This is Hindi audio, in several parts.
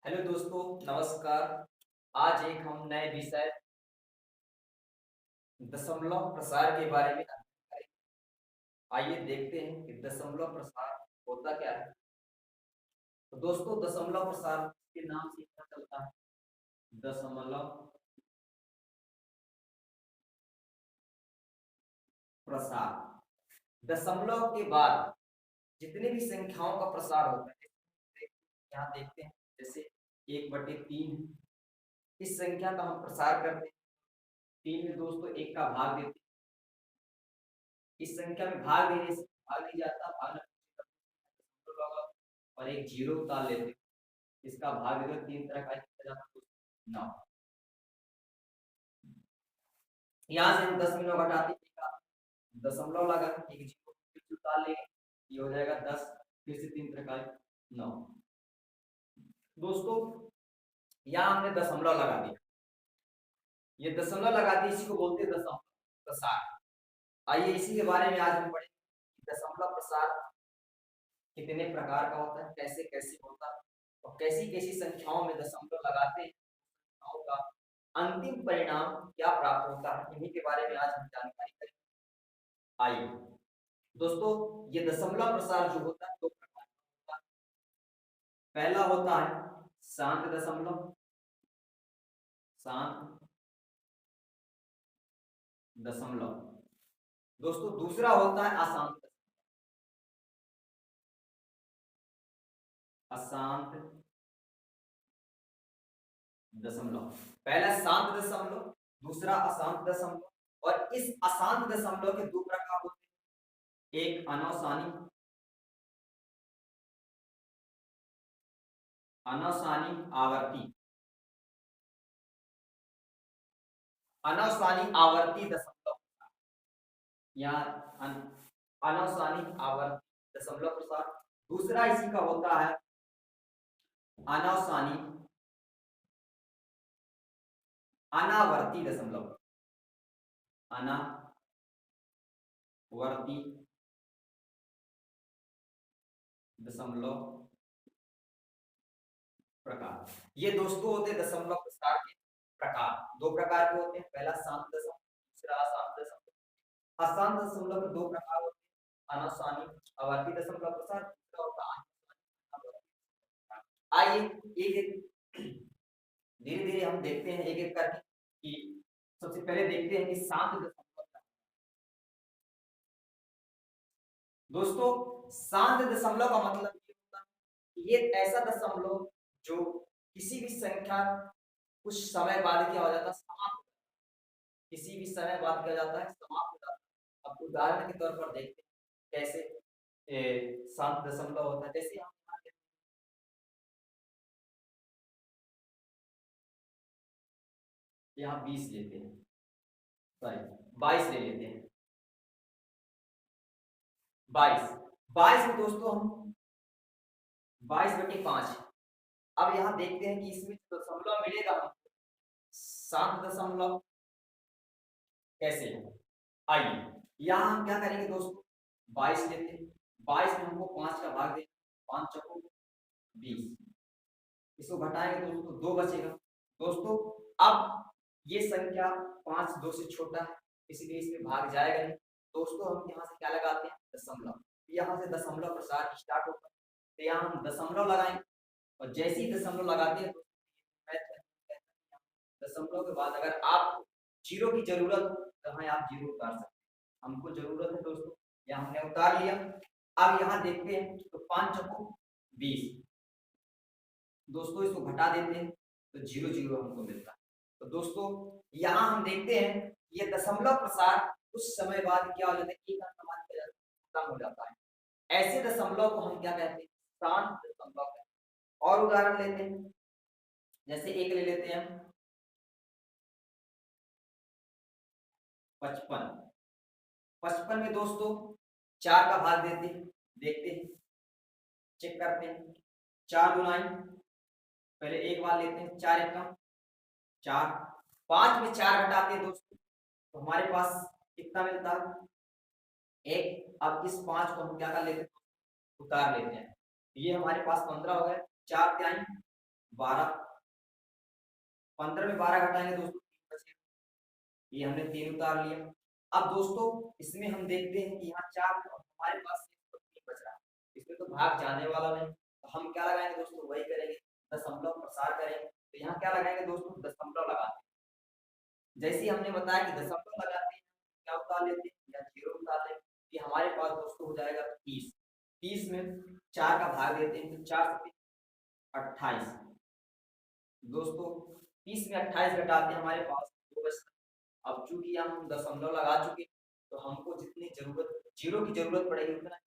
हेलो दोस्तों, नमस्कार। आज एक हम नए विषय दशमलव प्रसार के बारे में अध्ययन करेंगे। आइए देखते हैं कि दशमलव प्रसार होता क्या है। तो दोस्तों, दशमलव प्रसार के नाम से पता चलता है। दशमलव प्रसार, दशमलव के बाद जितनी भी संख्याओं का प्रसार होता है, यहाँ देखते हैं जैसे 1/3 इस संख्या का हम प्रसार करते हैं। 3 में दोस्तों 1 का भाग देते हैं। इस संख्या में भाग देने से भाग नहीं जाता, भाग और एक जीरो उतार लेते हैं। इसका भाग अगर 3 तरह का किया जाता है 9। यहाँ से हम 10 में 9 घटाते हैं, दशमलव लगा एक जीरो फिर उतार लेंगे, ये हो जाएगा 10, फिर से 3 तरह का 9। दोस्तों, यहाँ हमने दशमलव लगा दिया, ये दशमलव लगा दिया, इसी को बोलते हैं दशमलव प्रसार। आइए इसी के बारे में आज हम पढ़ेंगे। दशमलव प्रसार कितने प्रकार का होता है, कैसे कैसे होता है और कैसी कैसी संख्याओं में दशमलव लगाते हैं, संख्याओं का अंतिम परिणाम क्या प्राप्त होता है, इन्हीं के बारे में आज हम जानकारी करेंगे। आइए दोस्तों, ये दशमलव प्रसार जो होता है दो प्रकार का होता है। पहला होता है शांत दशमलव, शांत दशमलव। दोस्तों, दूसरा होता है अशांत, अशांत दशमलव। पहला शांत दशमलव, दूसरा अशांत दशमलव। और इस अशांत दशमलव के दो प्रकार होते हैं, एक अनौसानी, अनौसानी आवर्ती, अनौसानी आवर्ती दशमलव, या अनौसानी आवर्ती दशमलव प्रसार। दूसरा इसी का होता है अनौसानी अनावर्ती दशमलव, अनावर्ती दशमलव प्रकार। ये दोस्तों होते हैं दशमलव प्रसार के प्रकार। दो प्रकार के होते हैं, पहला शांत दशमलव, दूसरा अशांत दशमलव। अशांत दशमलव के दो प्रकार होते हैं, अनौसानी आवर्ती दशमलव प्रसार, दूसरा होता है अनावर्ती दशमलव प्रसार। आइए एक एक धीरे धीरे हम देखते हैं एक एक करके कि सबसे पहले देखते हैं कि शांत दशमलव क्या है। दोस्तों, शांत दशमलव का मतलब ये होता है कि ये ऐसा दशमलव जो किसी भी संख्या कुछ समय बाद क्या हो जाता है, समाप्त, किसी भी समय बाद क्या हो जाता है, समाप्त हो जाता है। अब उदाहरण के तौर पर देखते हैं कैसे शांत दशमलव होता है। जैसे हम यहाँ 20 लेते हैं, सॉरी 22 ले लेते हैं, 22 22 में दोस्तों हम 22/5। अब यहाँ देखते हैं कि इसमें दशमलव मिलेगा हमको, शांत दशमलव कैसे है। आइए यहाँ हम क्या करेंगे दोस्तों, 22 लेते हैं, 22 में हमको 5 का भाग देना, 5 चौको 20, इसको घटाएंगे दोस्तों 2 बचेगा। दोस्तों, अब ये संख्या 5 2 से छोटा है, इसलिए इसमें भाग जाएगा नहीं। दोस्तों, हम यहाँ से क्या लगाते हैं, दशमलव। यहाँ से दशमलव प्रसार स्टार्ट होता है, तो यहाँ हम दशमलव लगाएंगे और जैसे ही दशमलव लगाते हैं दशमलव के बाद अगर आपको जीरो की जरूरत हो तो हाँ आप जीरो उतार सकते हैं। हमको जरूरत है दोस्तों, यहाँ हमने उतार लिया। अब यहाँ देखते हैं तो 5 चौको 20, दोस्तों इसको घटा देते हैं तो 0 0 हमको मिलता है। तो दोस्तों, यहाँ हम देखते हैं ये दशमलव प्रसार कुछ समय बाद क्या हो जाता है, एक अंक बाद क्या खत्म हो जाता है। ऐसे दशमलव को हम क्या कहते हैं, शांत दशमलव कहते हैं। और उदाहरण लेते हैं, जैसे एक ले लेते हैं हम 55। 55 में दोस्तों 4 का भाग देते हैं, देखते हैं, चेक करते हैं। 4 गुनाई, पहले एक बार लेते हैं, 4 एक 4, 5 में 4 घटाते हैं दोस्तों तो हमारे पास कितना मिलता है, एक। अब इस 5 को हम क्या कर लेते हैं, उतार लेते हैं, ये हमारे पास 15 हो गए। 4 त्याई 12, 15 में 12 घटाएंगे दोस्तों 3 बचेगा, ये हमने 3 उतार लिया। अब दोस्तों इसमें हम देखते हैं कि यहाँ 4 हमारे पास 3 बच रहा है, इसमें तो भाग जाने वाला नहीं, तो हम क्या लगाएंगे दोस्तों, वही करेंगे, दशमलव प्रसार करेंगे। तो यहाँ क्या लगाएंगे दोस्तों, दशमलव लगाते हैं। जैसे ही हमने बताया कि दशमलव लगाते हैं क्या उतार लेते हैं या 0 उतार लेते हैं, ये हमारे पास दोस्तों हो जाएगा 30। 30 में 4 का भाग देते हैं तो 4 से 28 दोस्तों, 30 में 28 घटाते हैं हमारे पास 2 बचता है। अब चूंकि हम दशमलव लगा चुके तो हमको जितनी जरूरत, 0 की जरूरत पड़ेगी उतना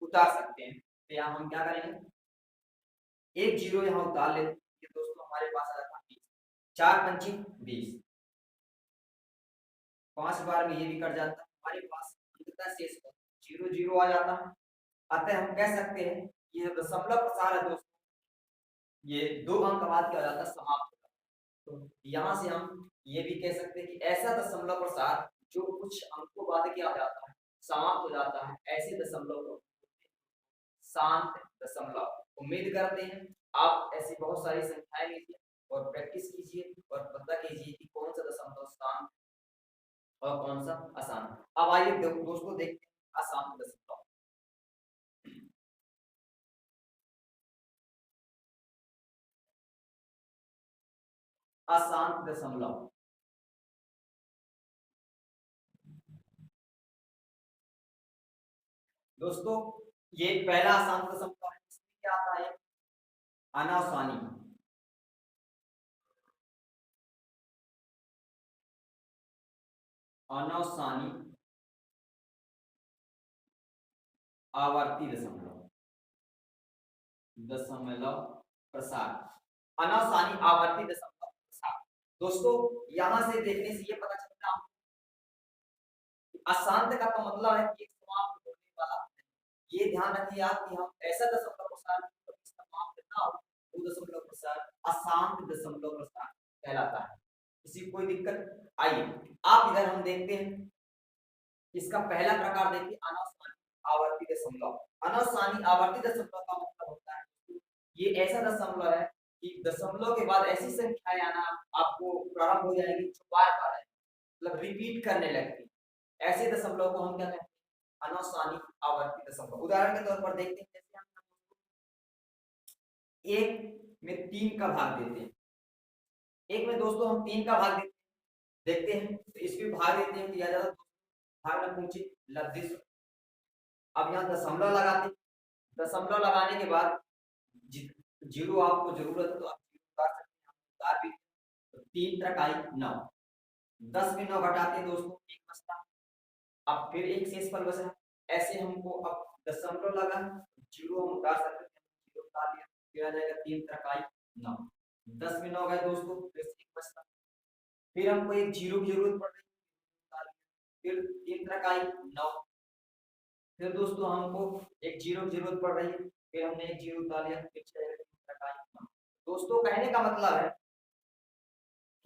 उतार सकते हैं। तो यहाँ हम क्या करेंगे, एक 0 यहाँ उतार लेते हैं, ये दोस्तों हमारे पास आ जाता है 20, 4 पंची 20, 5 बार में ये भी कट जाता है, हमारे पास अंततः शेष 0 0 आ जाता है। अतः हम कह सकते हैं ये दशमलव प्रसार है दोस्तों, ये 2 अंक बाद क्या हो जाता है, समाप्त हो जाता है। तो यहाँ से हम ये भी कह सकते हैं कि ऐसा दशमलव प्रसार जो कुछ अंकों बाद क्या हो जाता है, समाप्त हो जाता है, ऐसे दशमलव को शांत दशमलव। उम्मीद करते हैं आप ऐसी बहुत सारी संख्याएं लीजिए और प्रैक्टिस कीजिए और पता कीजिए कि कौन सा दशमलव शांत और कौन सा अशांत। अब आइए दोस्तों देखते हैं अशांत दशमलव। अशांत दशमलव दोस्तों, ये पहला अशांत दशमलव है, इसमें क्या आता है, अनासानी। अनासानी आवर्ती दशमलव, दशमलव प्रसार, अनासानी आवर्ती दशमलव प्रसार। दोस्तों यहां से देखने से ये पता चलता है अशांत का तो मतलब है कि समाप्त होने वाला, ये ध्यान रखिए आप कि हम ऐसा दशमलव प्रसार समाप्त ना हो, वो दशमलव प्रसार अशांत दशमलव प्रसार कहलाता है। किसी कोई दिक्कत? आइए आप इधर हम देखते हैं, इसका पहला प्रकार देखिए अनासानी आवर्ती दशमलव। अनासानी आवर्ती दशमलव का मतलब होता है ये ऐसा दशमलव है कि दशमलव के बाद ऐसी संख्याएं आना आपको प्रारंभ हो जाएगी जो बार बार है, मतलब रिपीट करने लगती, ऐसे दशमलव को हम क्या कहते हैं, अनासानी आवर्ती दशमलव। उदाहरण के तौर पर देखते हैं, जैसे हम एक में 3 का भाग देते हैं, एक में दोस्तों हम 3 का भाग देखते हैं, तो इसमें भाग देते हैं, दिया जाता भाग में पूछे लब्धि। अब यहाँ दशमलव लगाते, दशमलव लगाने के बाद 0 आपको जरूरत है तो आप 0 उतार सकते हैं, उतार भी। तो 3 तक आई 9, 10 में 9 घटाते हैं दोस्तों, एक बचता, अब फिर एक शेष फल बचा। ऐसे हमको अब दशमलव लगा, 0 हम उतार सकते हैं, 0 उतार लिया, फिर आ जाएगा 3 तक आई 9, 10 में 9 गए दोस्तों, फिर एक बचता, फिर हमको एक 0 की जरूरत पड़ रही, फिर 3 तक आई 9, फिर दोस्तों हमको एक 0 की जरूरत पड़ रही है, फिर हमने एक 0 उतार लिया, फिर 3 तक आई 9। दोस्तों कहने का मतलब है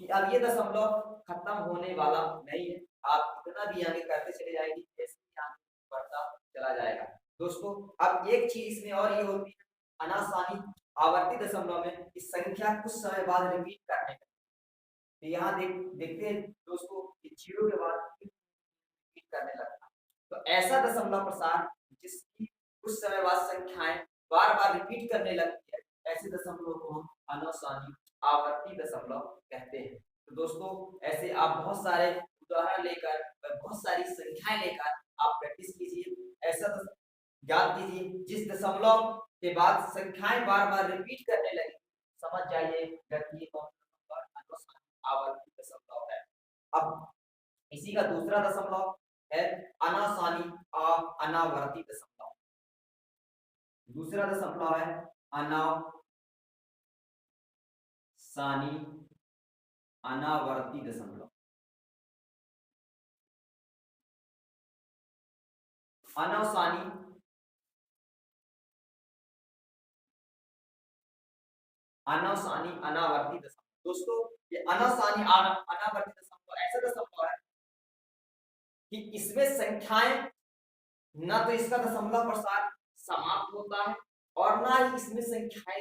कि अब ये दशमलव खत्म होने वाला नहीं है, आप कितना भी आगे करते चले जाएंगे, जैसे आगे बढ़ता चला जाएगा। दोस्तों अब एक चीज इसमें और ये होती है अनासानी आवर्ती दशमलव में, इस संख्या कुछ समय बाद रिपीट करने का, तो यहाँ देखते हैं दोस्तों कि 0 के बाद रिपीट करने लगता है। तो ऐसा दशमलव प्रसार जिसकी कुछ समय बाद संख्याएं बार बार रिपीट करने लगती है, ऐसे दशमलव को हम अनासानी आवर्ती दशमलव कहते हैं। तो दोस्तों ऐसे आप बहुत सारे उदाहरण लेकर, बहुत सारी संख्याएं लेकर आप प्रैक्टिस कीजिए, ऐसा याद कीजिए जिस दशमलव के बाद संख्याएं बार बार रिपीट करने लगी, समझ जाइए कि कौन सा नंबर आवर्ती दशमलव है। अब इसी का दूसरा दशमलव है अनासानी अनावर्ती दशमलव। दूसरा दशमलव है अनासानी अनावर्ती दशमलव। अनासानी अनासानी अनावर्ती दशमलव। दोस्तों ये अनासानी अनावर्ती दशमलव ऐसा दशमलव है कि इसमें संख्याएं न तो इसका दशमलव प्रसार समाप्त होता है और ना ही इसमें संख्याएं